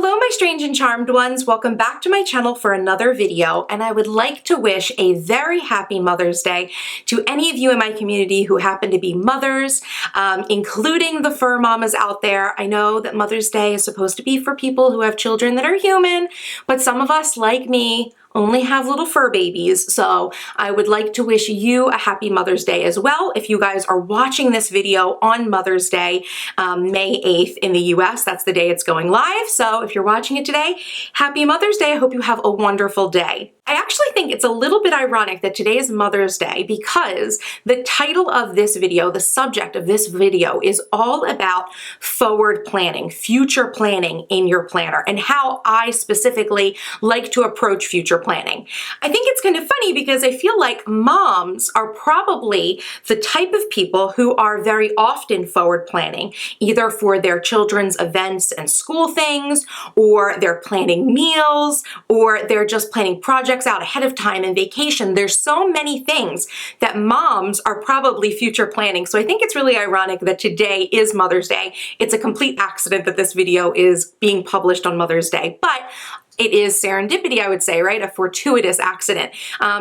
Hello, my strange and charmed ones. Welcome back to my channel for another video, and I would like to wish a very happy Mother's Day to any of you in my community who happen to be mothers, including the fur mamas out there. I know that Mother's Day is supposed to be for people who have children that are human, but some of us, like me, only have little fur babies, so I would like to wish you a happy Mother's Day as well. If you guys are watching this video on Mother's Day, May 8th in the US, that's the day it's going live, so if you're watching it today, happy Mother's Day. I hope you have a wonderful day. I actually think it's a little bit ironic that today is Mother's Day because the title of this video, the subject of this video, is all about forward planning, future planning in your planner, and how I specifically like to approach future planning. I think it's kind of funny because I feel like moms are probably the type of people who are very often forward planning, either for their children's events and school things, or they're planning meals, or they're just planning projects out ahead of time and vacation. There's so many things that moms are probably future planning. So I think it's really ironic that today is Mother's Day. It's a complete accident that this video is being published on Mother's Day, but it is serendipity, I would say, right? A fortuitous accident,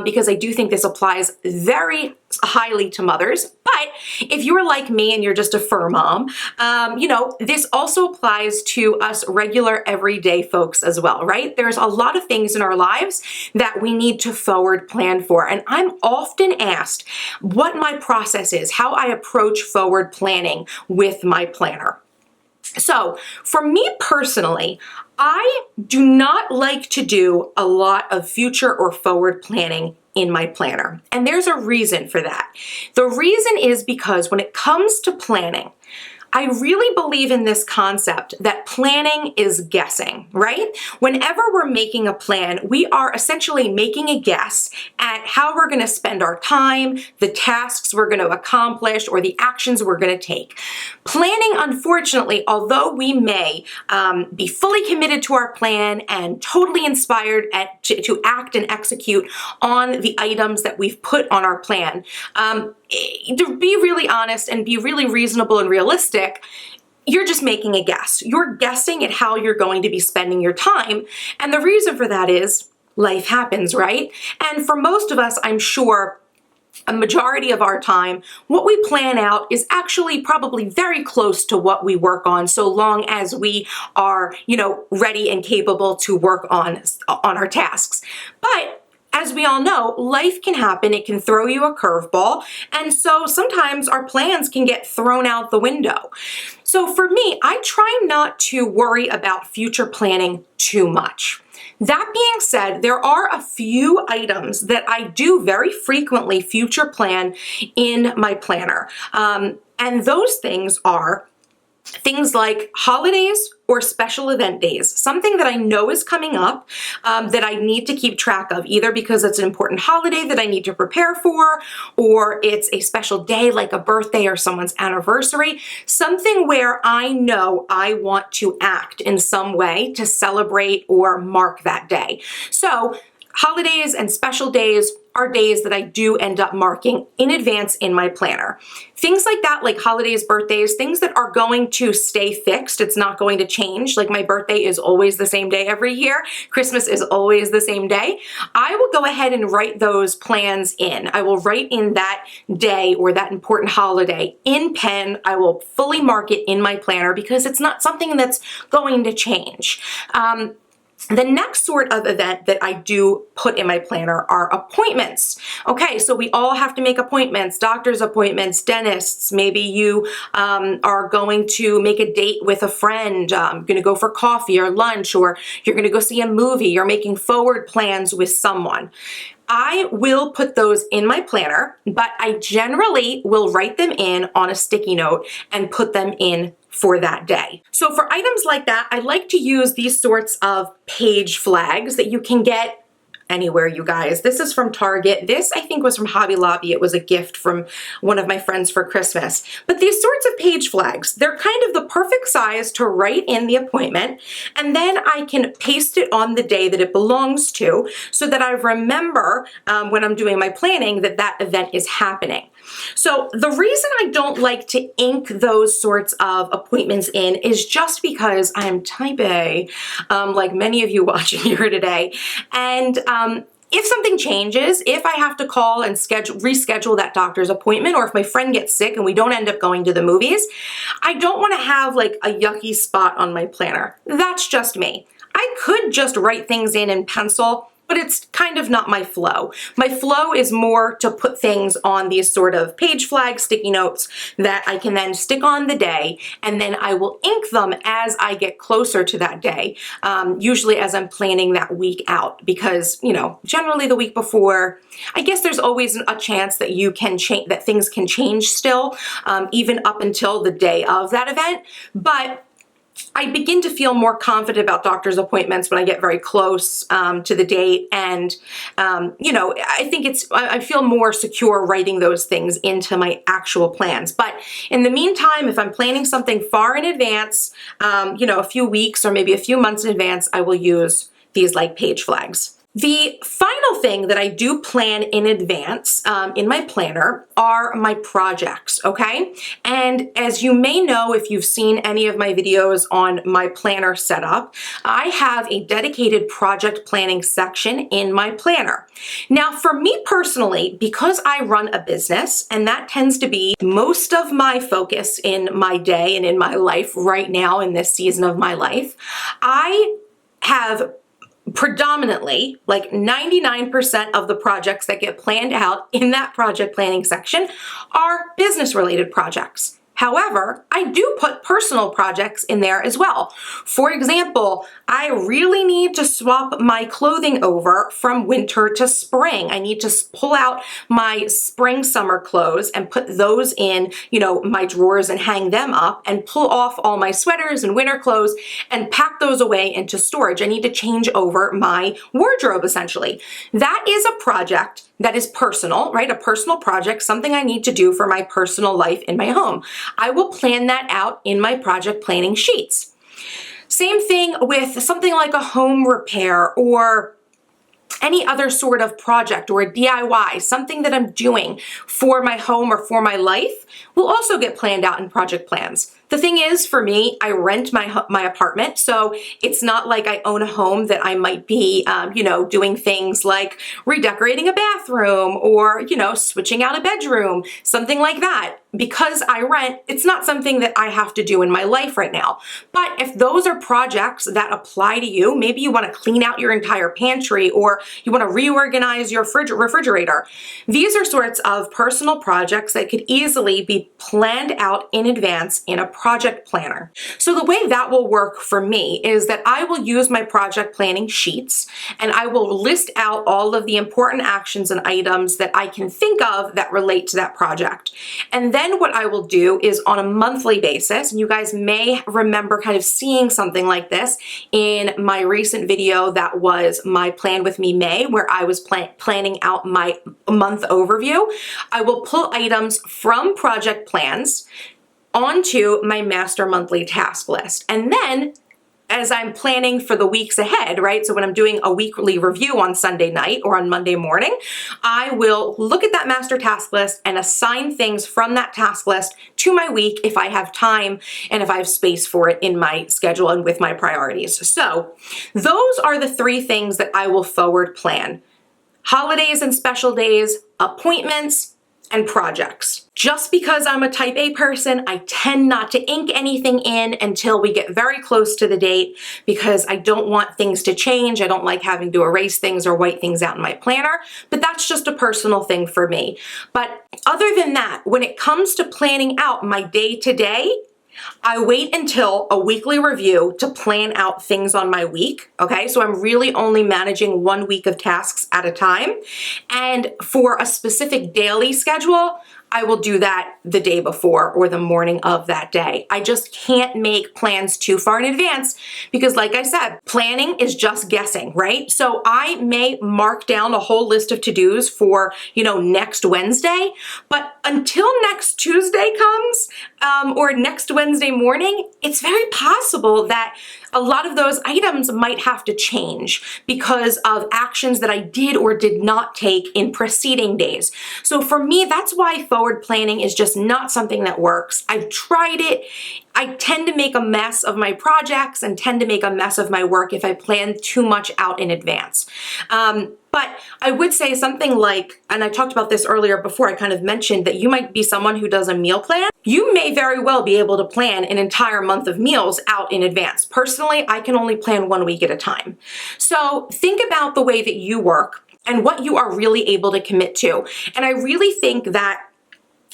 because I do think this applies very highly to mothers. But if you're like me and you're just a fur mom, this also applies to us regular everyday folks as well, right? There's a lot of things in our lives that we need to forward plan for. And I'm often asked what my process is, how I approach forward planning with my planner. So for me personally, I do not like to do a lot of future or forward planning in my planner. And there's a reason for that. The reason is because when it comes to planning, I really believe in this concept that planning is guessing, right? Whenever we're making a plan, we are essentially making a guess at how we're going to spend our time, the tasks we're going to accomplish, or the actions we're going to take. Planning, unfortunately, although we may be fully committed to our plan and totally inspired to act and execute on the items that we've put on our plan, to be really honest and be really reasonable and realistic, you're just making a guess. You're guessing at how you're going to be spending your time. And the reason for that is life happens, right? And for most of us, I'm sure a majority of our time, what we plan out is actually probably very close to what we work on, so long as we are, ready and capable to work on our tasks. But as we all know, life can happen. It can throw you a curveball. And so sometimes our plans can get thrown out the window. So for me, I try not to worry about future planning too much. That being said, there are a few items that I do very frequently future plan in my planner. And those things are things like holidays or special event days, something that I know is coming up that I need to keep track of, either because it's an important holiday that I need to prepare for, or it's a special day like a birthday or someone's anniversary, something where I know I want to act in some way to celebrate or mark that day. So holidays and special days are days that I do end up marking in advance in my planner. Things like that, like holidays, birthdays, things that are going to stay fixed. It's not going to change. Like my birthday is always the same day every year. Christmas is always the same day. I will go ahead and write those plans in. I will write in that day or that important holiday in pen. I will fully mark it in my planner because it's not something that's going to change. The next sort of event that I do put in my planner are appointments. Okay, so we all have to make appointments, doctor's appointments, dentists. Maybe you are going to make a date with a friend, going to go for coffee or lunch, or you're going to go see a movie. You're making forward plans with someone. I will put those in my planner, but I generally will write them in on a sticky note and put them in for that day. So for items like that, I like to use these sorts of page flags that you can get anywhere, you guys. This is from Target. This, I think, was from Hobby Lobby. It was a gift from one of my friends for Christmas. But these sorts of page flags, they're kind of the perfect size to write in the appointment, and then I can paste it on the day that it belongs to so that I remember when I'm doing my planning that that event is happening. So the reason I don't like to ink those sorts of appointments in is just because I am type A, like many of you watching here today. And if something changes, if I have to call and reschedule that doctor's appointment, or if my friend gets sick and we don't end up going to the movies, I don't want to have like a yucky spot on my planner. That's just me. I could just write things in pencil, but it's kind of not my flow. My flow is more to put things on these sort of page flag sticky notes that I can then stick on the day, and then I will ink them as I get closer to that day, usually as I'm planning that week out, because, you know, generally the week before, I guess there's always a chance that you can change, that things can change still, even up until the day of that event, but I begin to feel more confident about doctor's appointments when I get very close to the date, and you know, I feel more secure writing those things into my actual plans. But in the meantime, if I'm planning something far in advance, you know, a few weeks or maybe a few months in advance, I will use these like page flags. The final thing that I do plan in advance in my planner are my projects, okay? And as you may know, if you've seen any of my videos on my planner setup, I have a dedicated project planning section in my planner. Now, for me personally, because I run a business, and that tends to be most of my focus in my day and in my life right now in this season of my life, I have predominantly, like 99% of the projects that get planned out in that project planning section are business-related projects. However, I do put personal projects in there as well. For example, I really need to swap my clothing over from winter to spring. I need to pull out my spring-summer clothes and put those in, you know, my drawers and hang them up, and pull off all my sweaters and winter clothes and pack those away into storage. I need to change over my wardrobe, essentially. That is a project that is personal, right? A personal project, something I need to do for my personal life in my home. I will plan that out in my project planning sheets. Same thing with something like a home repair or any other sort of project or a DIY, something that I'm doing for my home or for my life, will also get planned out in project plans. The thing is, for me, I rent my apartment, so it's not like I own a home that I might be, you know, doing things like redecorating a bathroom or, you know, switching out a bedroom, something like that. Because I rent, it's not something that I have to do in my life right now. But if those are projects that apply to you, maybe you want to clean out your entire pantry, or you want to reorganize your refrigerator. These are sorts of personal projects that could easily be planned out in advance in a project planner. So the way that will work for me is that I will use my project planning sheets, and I will list out all of the important actions and items that I can think of that relate to that project. And then what I will do is, on a monthly basis, and you guys may remember kind of seeing something like this in my recent video that was my Plan With Me May, where I was planning out my month overview, I will pull items from project plans onto my master monthly task list. And then as I'm planning for the weeks ahead, right? So when I'm doing a weekly review on Sunday night or on Monday morning, I will look at that master task list and assign things from that task list to my week if I have time and if I have space for it in my schedule and with my priorities. So those are the three things that I will forward plan: holidays and special days, appointments, and projects. Just because I'm a type A person, I tend not to ink anything in until we get very close to the date, because I don't want things to change. I don't like having to erase things or white things out in my planner, but that's just a personal thing for me. But other than that, when it comes to planning out my day-to-day, I wait until a weekly review to plan out things on my week, okay? So I'm really only managing 1 week of tasks at a time. And for a specific daily schedule, I will do that the day before or the morning of that day. I just can't make plans too far in advance because, like I said, planning is just guessing, right? So I may mark down a whole list of to-dos for, you know, next Wednesday, but until next Tuesday comes, or next Wednesday morning, it's very possible that a lot of those items might have to change because of actions that I did or did not take in preceding days. So for me, that's why forward planning is just not something that works. I've tried it. I tend to make a mess of my projects and tend to make a mess of my work if I plan too much out in advance. But I would say something like, and I talked about this earlier before, I kind of mentioned that you might be someone who does a meal plan. You may very well be able to plan an entire month of meals out in advance. Personally, I can only plan 1 week at a time. So think about the way that you work and what you are really able to commit to. And I really think that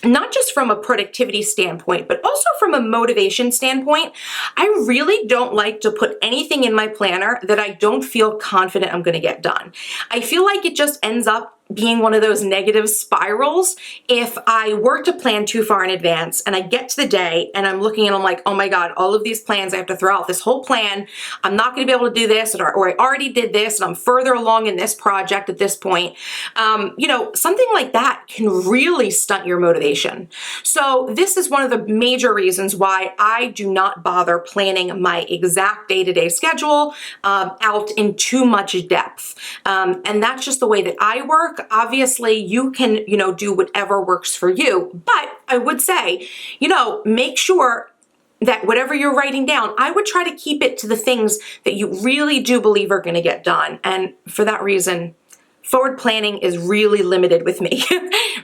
not just from a productivity standpoint, but also from a motivation standpoint, I really don't like to put anything in my planner that I don't feel confident I'm going to get done. I feel like it just ends up being one of those negative spirals if I were to plan too far in advance and I get to the day and I'm looking and I'm like, oh my God, all of these plans I have to throw out, this whole plan, I'm not going to be able to do this, or I already did this and I'm further along in this project at this point. Something like that can really stunt your motivation. So this is one of the major reasons why I do not bother planning my exact day-to-day schedule out in too much depth. And that's just the way that I work. Obviously, you can, do whatever works for you. But I would say, make sure that whatever you're writing down, I would try to keep it to the things that you really do believe are going to get done. And for that reason, forward planning is really limited with me,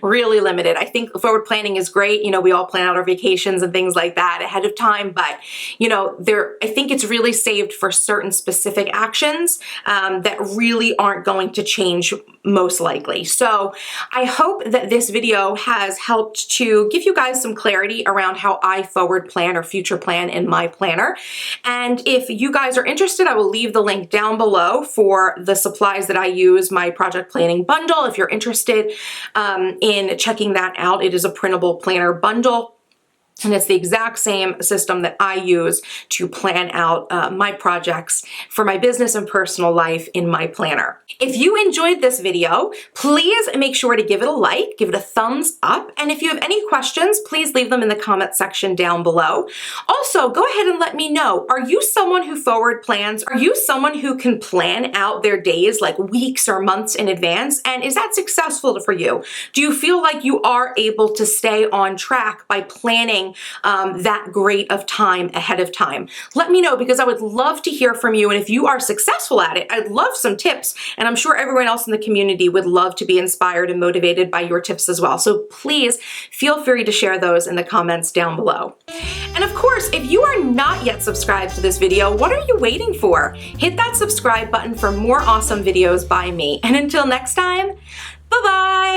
really limited. I think forward planning is great. We all plan out our vacations and things like that ahead of time, but I think it's really saved for certain specific actions that really aren't going to change most likely. So I hope that this video has helped to give you guys some clarity around how I forward plan or future plan in my planner. And if you guys are interested, I will leave the link down below for the supplies that I use, my project planning bundle. If you're interested in checking that out, it is a printable planner bundle. And it's the exact same system that I use to plan out my projects for my business and personal life in my planner. If you enjoyed this video, please make sure to give it a like, give it a thumbs up. And if you have any questions, please leave them in the comment section down below. Also, go ahead and let me know, are you someone who forward plans? Are you someone who can plan out their days like weeks or months in advance? And is that successful for you? Do you feel like you are able to stay on track by planning that great of time ahead of time? Let me know, because I would love to hear from you. And if you are successful at it, I'd love some tips. And I'm sure everyone else in the community would love to be inspired and motivated by your tips as well. So please feel free to share those in the comments down below. And of course, if you are not yet subscribed to this video, what are you waiting for? Hit that subscribe button for more awesome videos by me. And until next time, bye-bye.